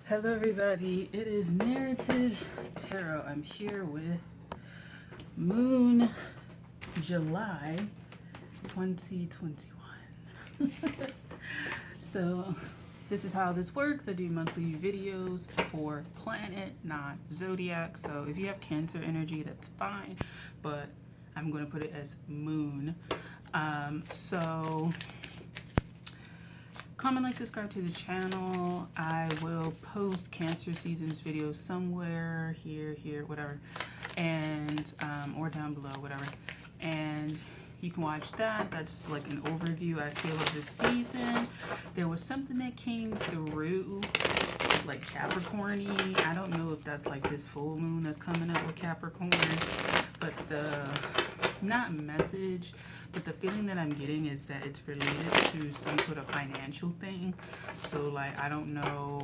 Hello everybody, it is Narrative Tarot. I'm here with Moon July 2021. So this is how this works. I do monthly videos for planet, not zodiac. So if you have Cancer energy, that's fine, but I'm going to put it as moon. So comment, like, subscribe to the channel. I will post Cancer seasons videos somewhere here, whatever, and or down below, whatever. And you can watch that. That's like an overview, I feel, of this season. There was something that came through, like Capricorn-y. I don't know if that's like this full moon that's coming up with Capricorn, but the not message, but the feeling that I'm getting is that it's related to some sort of financial thing. So like, I don't know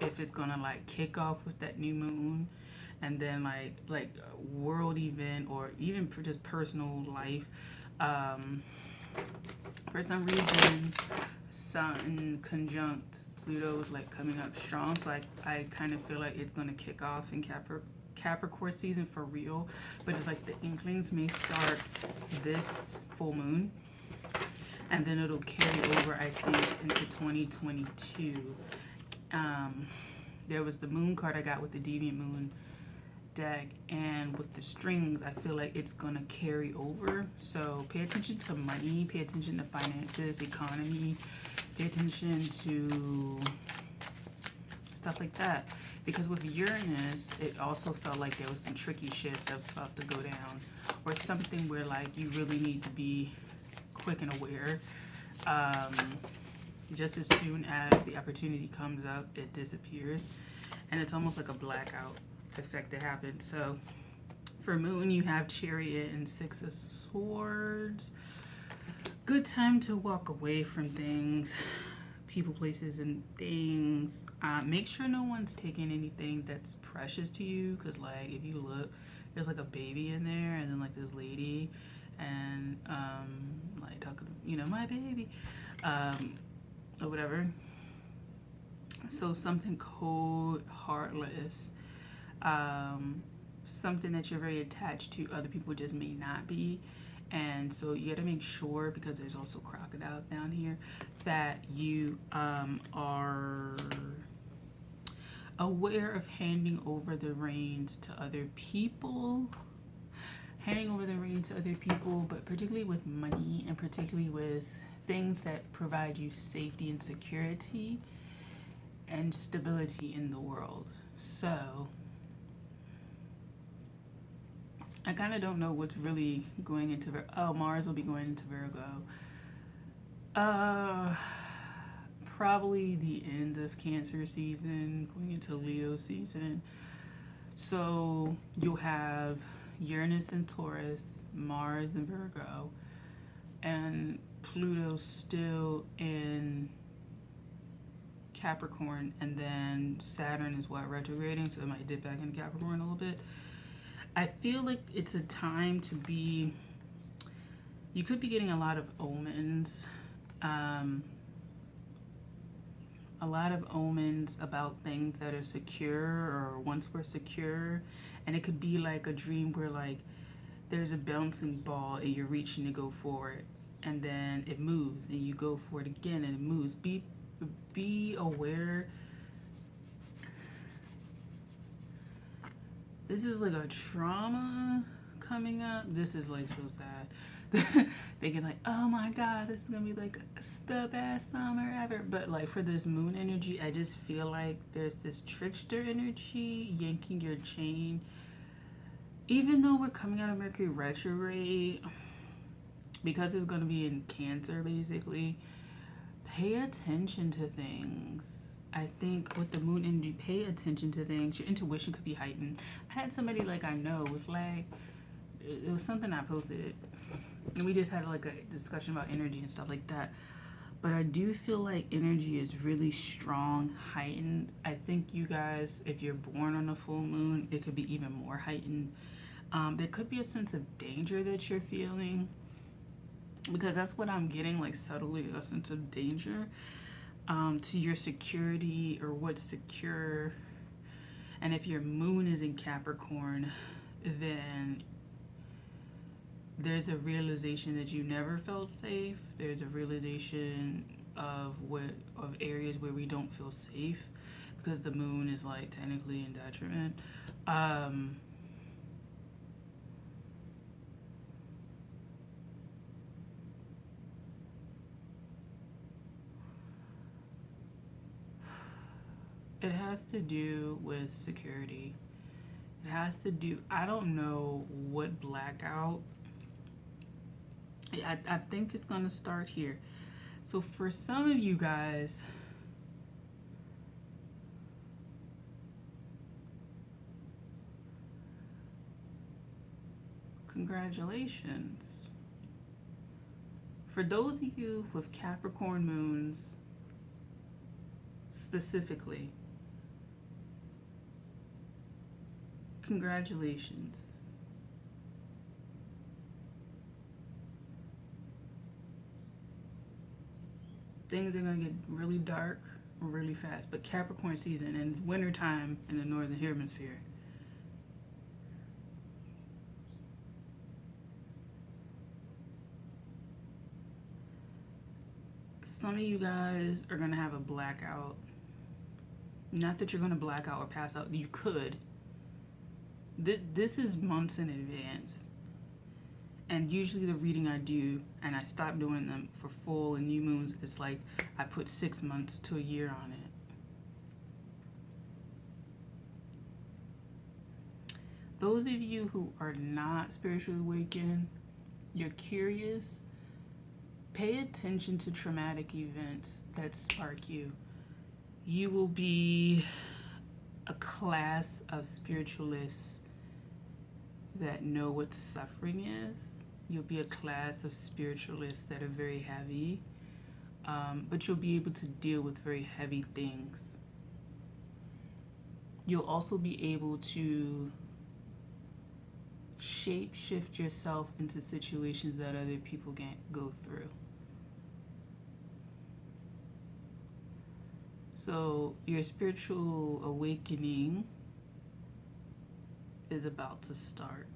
if it's gonna like kick off with that new moon and then like a world event, or even for just personal life. For some reason, Sun conjunct Pluto is like coming up strong, so I kind of feel like it's gonna kick off in Capricorn season for real, but it's like the inklings may start this full moon and then it'll carry over, I think, into 2022. There was the moon card I got with the Deviant Moon deck, and with the strings I feel like it's gonna carry over. So pay attention to money, pay attention to finances, economy, pay attention to stuff like that, because with Uranus it also felt like there was some tricky shit that was about to go down, or something where like you really need to be quick and aware. Just as soon as the opportunity comes up, it disappears, and it's almost like a blackout effect that happens. So for Moon, you have Chariot and Six of Swords. Good time to walk away from things, people, places, and things. Make sure no one's taking anything that's precious to you, because like if you look, there's like a baby in there, and then like this lady, and like talking, my baby, or whatever. So something cold, heartless, something that you're very attached to, other people just may not be. And so you got to make sure, because there's also crocodiles down here, that you are aware of handing over the reins to other people. But particularly with money, and particularly with things that provide you safety and security and stability in the world. So I kind of don't know what's really going into Mars will be going into Virgo. Probably the end of Cancer season, going into Leo season. So you'll have Uranus in Taurus, Mars in Virgo, and Pluto still in Capricorn, and then Saturn is retrograding, so it might dip back into Capricorn a little bit. I feel like it's a time to be, you could be getting a lot of omens, about things that are secure or once were secure. And it could be like a dream where like there's a bouncing ball and you're reaching to go for it, and then it moves and you go for it again and it moves. Be aware. This is like a trauma coming up. This is like so sad. Thinking like, oh my god, this is gonna be like the best summer ever. But like for this moon energy, I just feel like there's this trickster energy yanking your chain. Even though we're coming out of Mercury retrograde, because it's gonna be in Cancer basically, pay attention to things. I think with the moon energy, pay attention to things. Your intuition could be heightened. I had somebody like I know was like, it was something I posted, and we just had like a discussion about energy and stuff like that. But I do feel like energy is really strong, heightened. I think you guys, if you're born on a full moon, it could be even more heightened. There could be a sense of danger that you're feeling, because that's what I'm getting, like subtly, a sense of danger. to your security or what's secure. And if your moon is in Capricorn, then there's a realization that you never felt safe. There's a realization of areas where we don't feel safe because the moon is like technically in detriment. It has to do with security. It has to do, I don't know what blackout. I think it's going to start here. So for some of you guys, congratulations. For those of you with Capricorn moons, specifically, congratulations. Things are going to get really dark really fast, but Capricorn season, and it's winter time in the northern hemisphere. Some of you guys are going to have a blackout. Not that you're going to black out or pass out. You could. This is months in advance. And usually the reading I do, and I stop doing them for full and new moons, it's like I put 6 months to a year on it. Those of you who are not spiritually awakened, you're curious, pay attention to traumatic events that spark you. You will be a class of spiritualists that know what suffering is. You'll be a class of spiritualists that are very heavy, but you'll be able to deal with very heavy things. You'll also be able to shape shift yourself into situations that other people can't go through. So your spiritual awakening is about to start.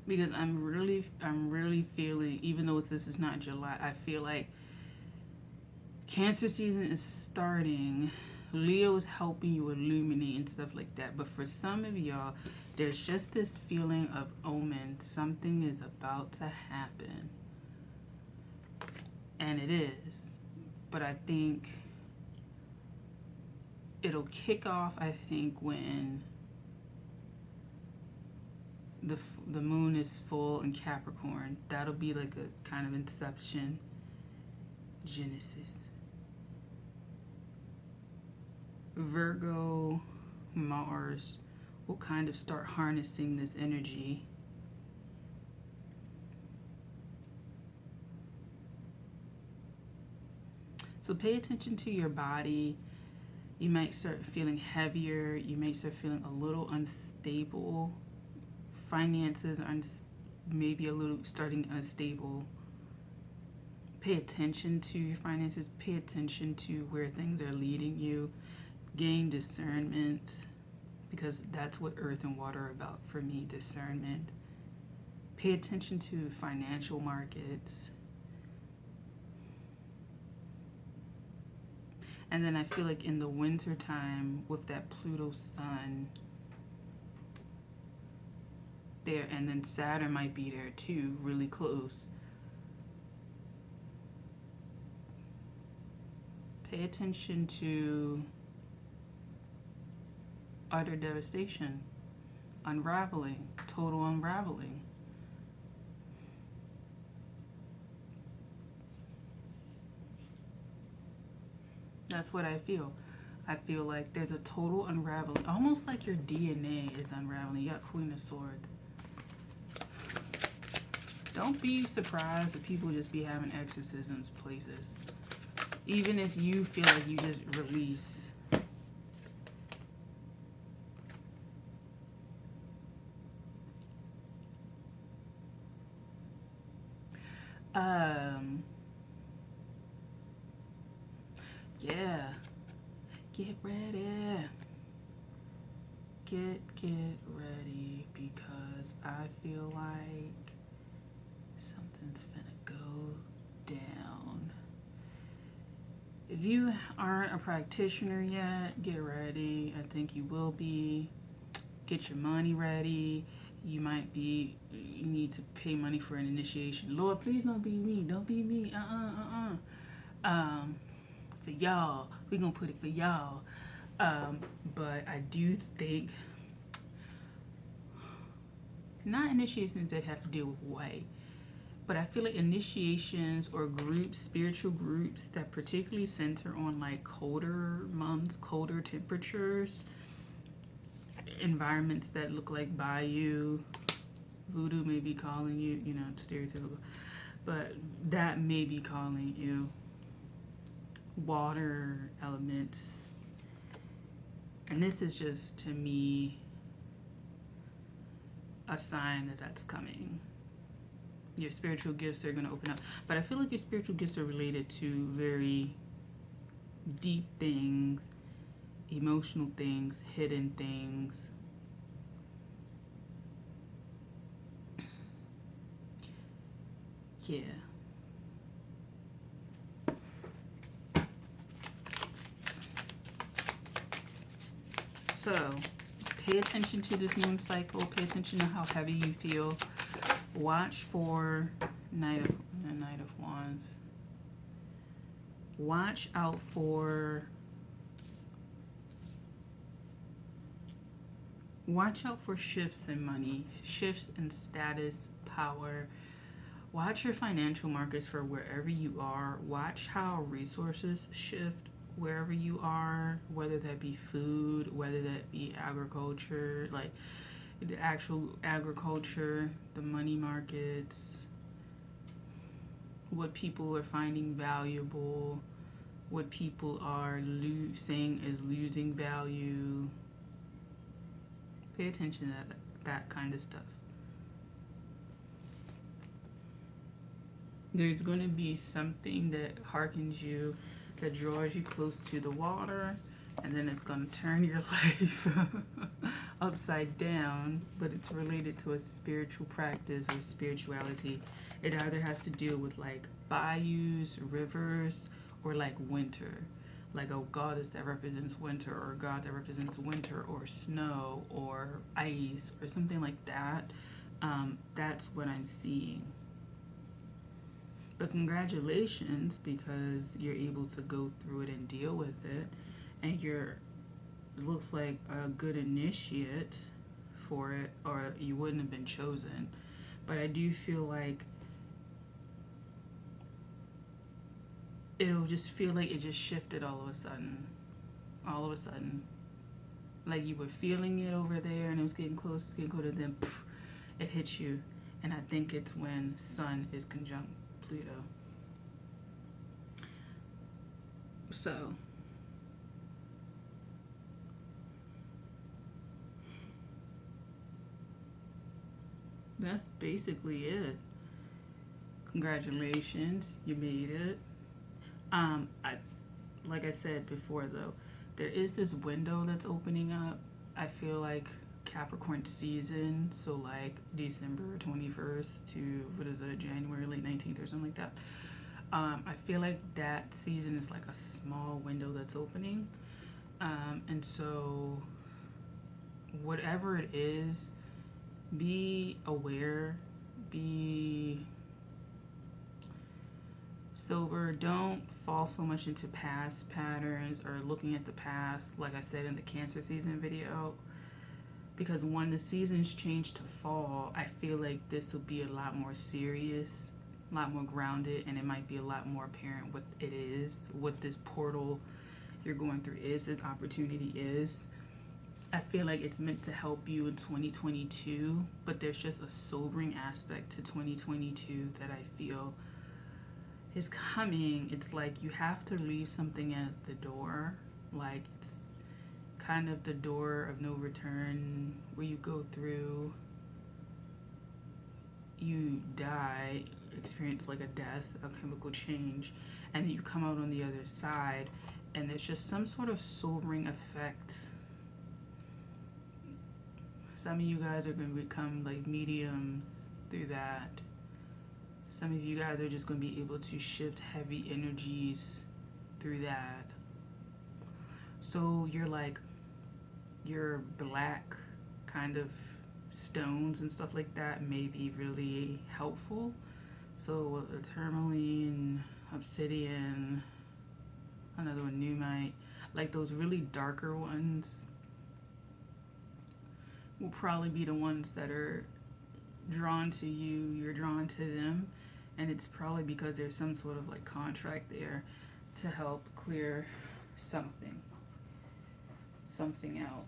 Because I'm really feeling, even though this is not July, I feel like Cancer season is starting. Leo is helping you illuminate and stuff like that. But for some of y'all, there's just this feeling of omen. Something is about to happen. And it is. But I think it'll kick off, I think, when the moon is full in Capricorn. That'll be like a kind of inception, Genesis. Virgo, Mars will kind of start harnessing this energy. So pay attention to your body. You might start feeling heavier. You may start feeling a little unstable. Finances are maybe a little starting unstable. Pay attention to your finances. Pay attention to where things are leading you. Gain discernment, because that's what earth and water are about for me, discernment. Pay attention to financial markets. And then I feel like in the winter time with that Pluto sun there, and then Saturn might be there too, really close. Pay attention to utter devastation, unraveling, total unraveling. That's what I feel. I feel like there's a total unraveling, almost like your DNA is unraveling. You got Queen of Swords. Don't be surprised if people just be having exorcisms places. Even if you feel like you just release Um, yeah, get ready. Get ready because I feel like something's gonna go down. If you aren't a practitioner yet, get ready. I think you will be. Get your money ready. You need to pay money for an initiation. Lord, please don't be me. Don't be me. For y'all. We're going to put it for y'all. But I do think, not initiations that have to do with white, but I feel like initiations or groups, spiritual groups that particularly center on like colder months, colder temperatures, environments that look like bayou, voodoo may be calling you, stereotypical, but that may be calling you, water elements. And this is just, to me, a sign that that's coming. Your spiritual gifts are going to open up. But I feel like your spiritual gifts are related to very deep things, emotional things, hidden things. Yeah. So, pay attention to this moon cycle. Pay attention to how heavy you feel. Watch for Knight of Wands. Watch out for shifts in money, shifts in status, power. Watch your financial markets for wherever you are. Watch how resources shift wherever you are, whether that be food, whether that be agriculture, like the actual agriculture, the money markets, what people are finding valuable, what people are saying is losing value. Pay attention to that kind of stuff. There's going to be something that harkens you, that draws you close to the water, and then it's going to turn your life upside down, but it's related to a spiritual practice or spirituality. It either has to do with like bayous, rivers, or like winter. Like a goddess that represents winter, or a god that represents winter, or snow, or ice, or something like that. That's what I'm seeing. But congratulations, because you're able to go through it and deal with it, and it looks like a good initiate for it, or you wouldn't have been chosen. But I do feel like it'll just feel like it just shifted all of a sudden. Like you were feeling it over there and it was getting close, then poof, it hits you. And I think it's when Sun is conjunct Pluto. So that's basically it. Congratulations, you made it. Like I said before, though, there is this window that's opening up. I feel like Capricorn season, so like December 21st to January late 19th or something like that. I feel like that season is like a small window that's opening, and so whatever it is, be aware, be sober. Don't fall so much into past patterns or looking at the past, like I said in the Cancer season video, because when the seasons change to fall, I feel like this will be a lot more serious, a lot more grounded, and it might be a lot more apparent what it is, what this portal you're going through is, this opportunity is. I feel like it's meant to help you in 2022, but there's just a sobering aspect to 2022 that I feel is coming. It's like you have to leave something at the door, like it's kind of the door of no return, where you go through, you die, experience like a death, a chemical change, and you come out on the other side, and it's just some sort of sobering effect. Some of you guys are going to become like mediums through that. Some of you guys are just going to be able to shift heavy energies through that. So you're like, your black kind of stones and stuff like that may be really helpful. So tourmaline, obsidian, another one, numite, like those really darker ones will probably be the ones that are drawn to you, you're drawn to them, and it's probably because there's some sort of like contract there to help clear something out.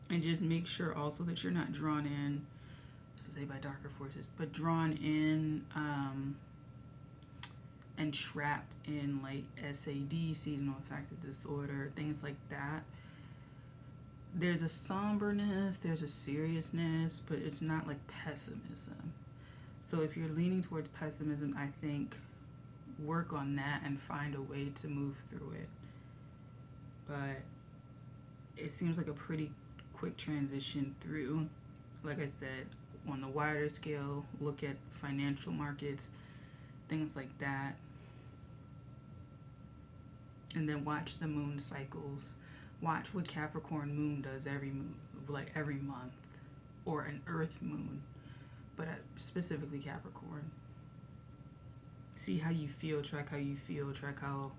And just make sure also that you're not drawn in, to say by darker forces, but drawn in and trapped in like SAD, seasonal affective disorder, things like that. There's a somberness, there's a seriousness, but it's not like pessimism. So if you're leaning towards pessimism, I think work on that and find a way to move through it. But it seems like a pretty quick transition through. Like I said, on the wider scale, look at financial markets, things like that. And then watch the moon cycles. Watch what Capricorn moon does every month, or an earth moon, but specifically Capricorn. See how you feel, track how you feel, track how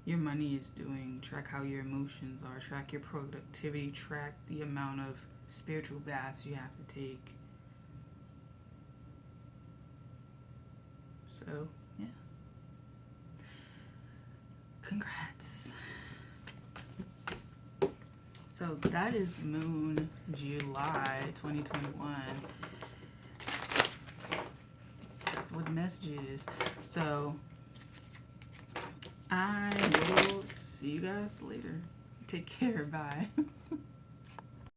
your money is doing, track how your emotions are, track your productivity, track the amount of spiritual baths you have to take. So, yeah. Congrats. So that is Moon July 2021. That's what the message is. So I will see you guys later. Take care. Bye.